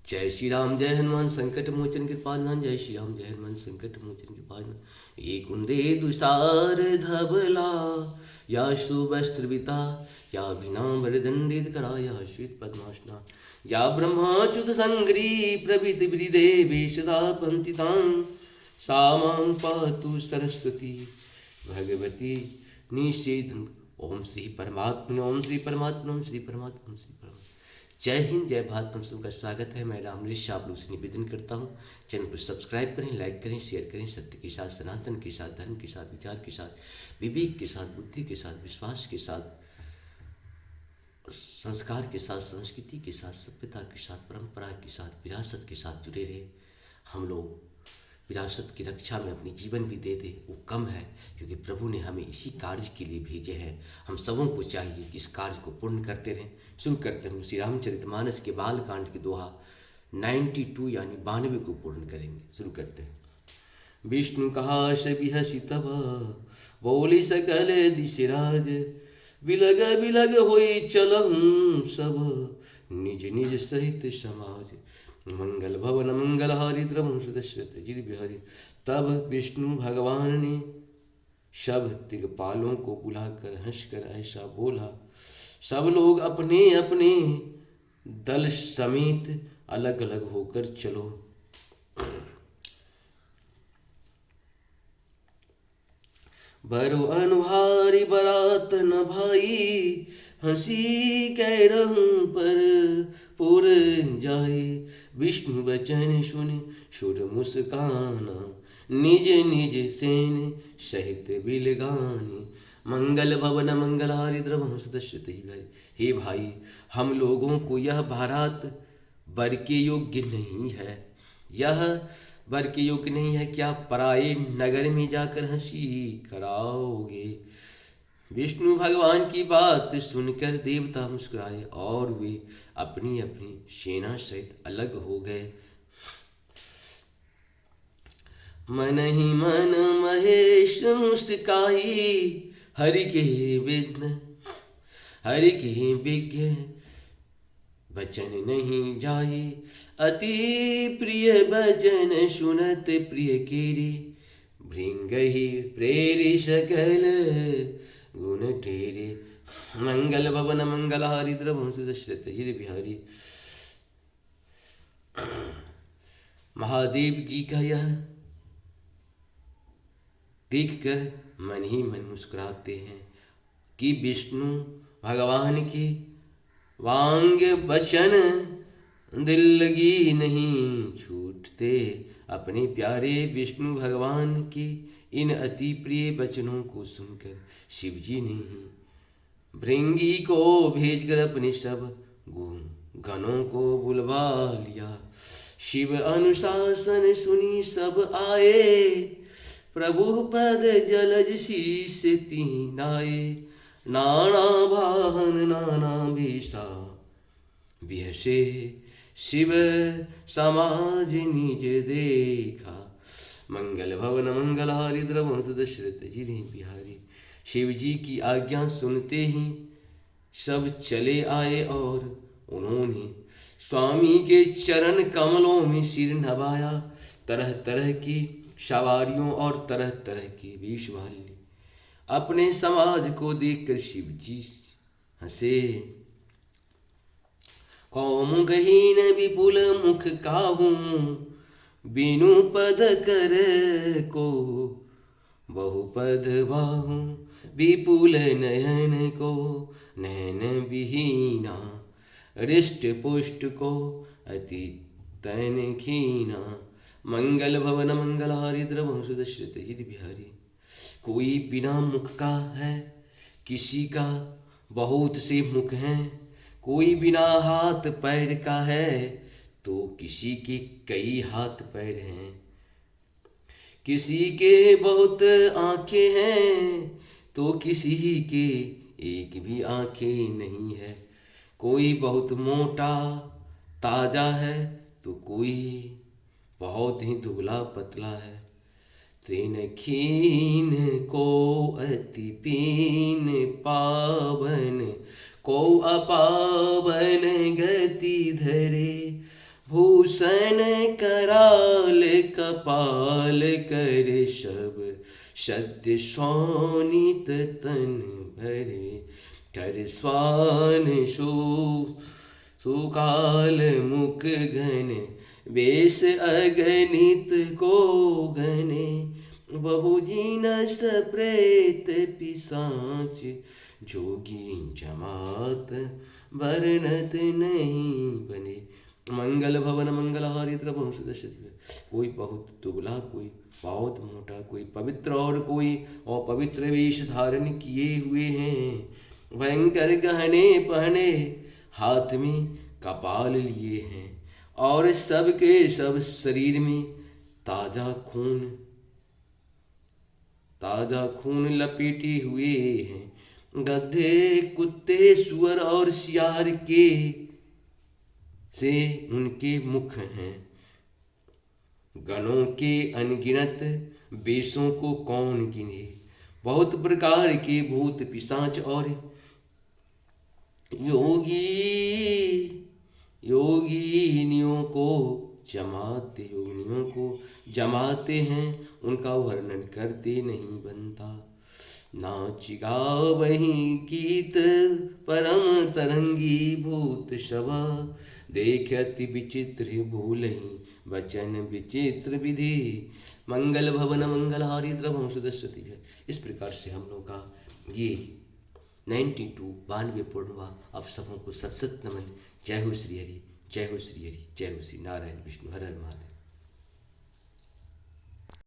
जय श्री राम जय हनुमान संकट मोचन कृपानाथ। जय श्री राम जय हनुमान संकट मोचन कृपानाथ। एक कुंदे दुसार धबला या सुवस्त्रविता या भीनांबर दंडित करा या श्वेत पद्मासना या ब्रह्माच्युत संग्री प्रभृति वृदे वेशदा पंतितां सा मां पातु सरस्वती भगवती निषेधन। ओम श्री परमात्मा ओम श्री परमात्मा ओम श्री परमात्मा ओम श्री परमात्मा। जय हिंद जय भारत। तुम सबका स्वागत है। मैं रामनीश आप लोग से निवेदन करता हूँ, चैनल को सब्सक्राइब करें, लाइक करें, शेयर करें। सत्य के साथ, सनातन के साथ, धर्म के साथ, विचार के साथ, विवेक के साथ, बुद्धि के साथ, विश्वास के साथ, संस्कार के साथ, संस्कृति के साथ, सभ्यता के साथ, परंपरा के साथ, विरासत के साथ जुड़े रहे। हम लोग विरासत की रक्षा में अपनी जीवन भी दे दे वो कम है, क्योंकि प्रभु ने हमें इसी कार्य के लिए भेजे हैं। हम सबों को चाहिए कि इस कार्य को पूर्ण करते रहें। शुरू करते हैं श्री रामचरितमानस के बाल कांड की दोहा 92 यानी 92 को पूर्ण करेंगे। शुरू करते हैं। विष्णु कहा बिहसी तब बोली सकल दिशराज बिलग बिलग होई चलहूँ सब निज निज सहित समाज मंगल भवन मंगल हारी द्रवं सुदशरथ जिर बिहारी। तब विष्णु भगवान ने सब दिग्पालों को बुलाकर हंसकर ऐसा बोला, सब लोग अपने अपने दल समेत अलग अलग होकर चलो। बरो अनुहारी बरात न भाई हंसी कह रहूं पर पुर जाए। विष्णु वचन सुन सुर मुस्काना निज निज सेन सहित बिलगाने मंगल भवन मंगलहारी द्रवं सुदशरथ भाई। हे भाई, हम लोगों को यह बारात वर के योग्य नहीं है, यह वर के योग्य नहीं है। क्या पराये नगर में जाकर हंसी कराओगे? विष्णु भगवान की बात सुनकर देवता मुस्कुराए और वे अपनी अपनी सेना सहित अलग हो गए। मन ही मन महेश मुस्काई हरि के विघ्न हरि के विज्ञ वचन नहीं जाए। अति प्रिय भजन सुनत प्रिय केरी भृंग ही प्रेरी सकल गुण टेरे मंगल भवन मंगल हारी द्रवं सुदशरथ जिर बिहारी। महादेव जी का यह देखकर मन ही मन मुस्कुराते हैं कि विष्णु भगवान के वांग वचन दिल लगी नहीं छूटते। अपने प्यारे विष्णु भगवान के इन अति प्रिय वचनों को सुनकर शिवजी ने ही भृंगी को भेजकर अपने सब गणों को बुलवा लिया। शिव अनुशासन सुनी सब आए प्रभु पद जलज शीस तीन आए। नाना वाहन नाना भेषा बिहसे शिव समाज निज देखा मंगल भवन मंगल हारी द्रवं सुदशरथ जिरे बिहारी। शिव जी की आज्ञा सुनते ही सब चले आए और उन्होंने स्वामी के चरण कमलों में सिर नवाया। तरह तरह की सवारियों और तरह तरह के वेश वाले अपने समाज को देखकर शिव जी हंसे। कौमुकहीन विपुल मुख काहूं बिनु पद कर को बहुपद बाहूं विपुल नयन को नयन विहीना रिष्ट पुष्ट को अति तन खीना मंगल भवन मंगल हारी द्रवं सुदशरथ जिर बिहारी। कोई बिना मुख का है, किसी का बहुत से मुख हैं। कोई बिना हाथ पैर का है तो किसी के कई हाथ पैर हैं। किसी के बहुत आंखें हैं तो किसी के एक भी आंखें नहीं है। कोई बहुत मोटा ताजा है तो कोई बहुत ही दुबला पतला है। तृण खीन को अति पीन पावन को अपावन गति धरे भूषण कराल कपाल कर सब, सत्य शोणित तन भरे, कर स्वान सुकाल मुख घन, वेश अगणित को गणे, बहुजीनस प्रेत पिशाच, जोगी जमात वर्णत नहीं बने। मंगल भवन मंगलहारी द्रवहु सुदर्शति। कोई बहुत दुबला, कोई बहुत मोटा, कोई पवित्र और कोई अपवित्र वेश धारण किए हुए हैं। भयंकर गहने पहने, हाथ में कपाल लिए हैं, और सबके सब शरीर में ताजा खून लपेटे हुए हैं। गधे, कुत्ते, सुअर और सियार के से उनके मुख हैं। गणों के अनगिनत वेशों को कौन गिने, बहुत प्रकार के भूत पिशाच और योगिनियों को जमाते हैं, उनका वर्णन करते नहीं बनता। नाच गावहि गीत परम तरंगी भूत शवा, देख अति विचित्र भूलहि वचन विचित्र विधि। मंगल भवन मंगलहारी द्रवहु सुदर्शति है। इस प्रकार से हम लोग का ये 92 पूर्ण हुआ। आप सबों को सत सत नमन। जय हो श्री हरि, जय हो श्री हरि, जय हो श्री नारायण विष्णु, हर हर महादेव।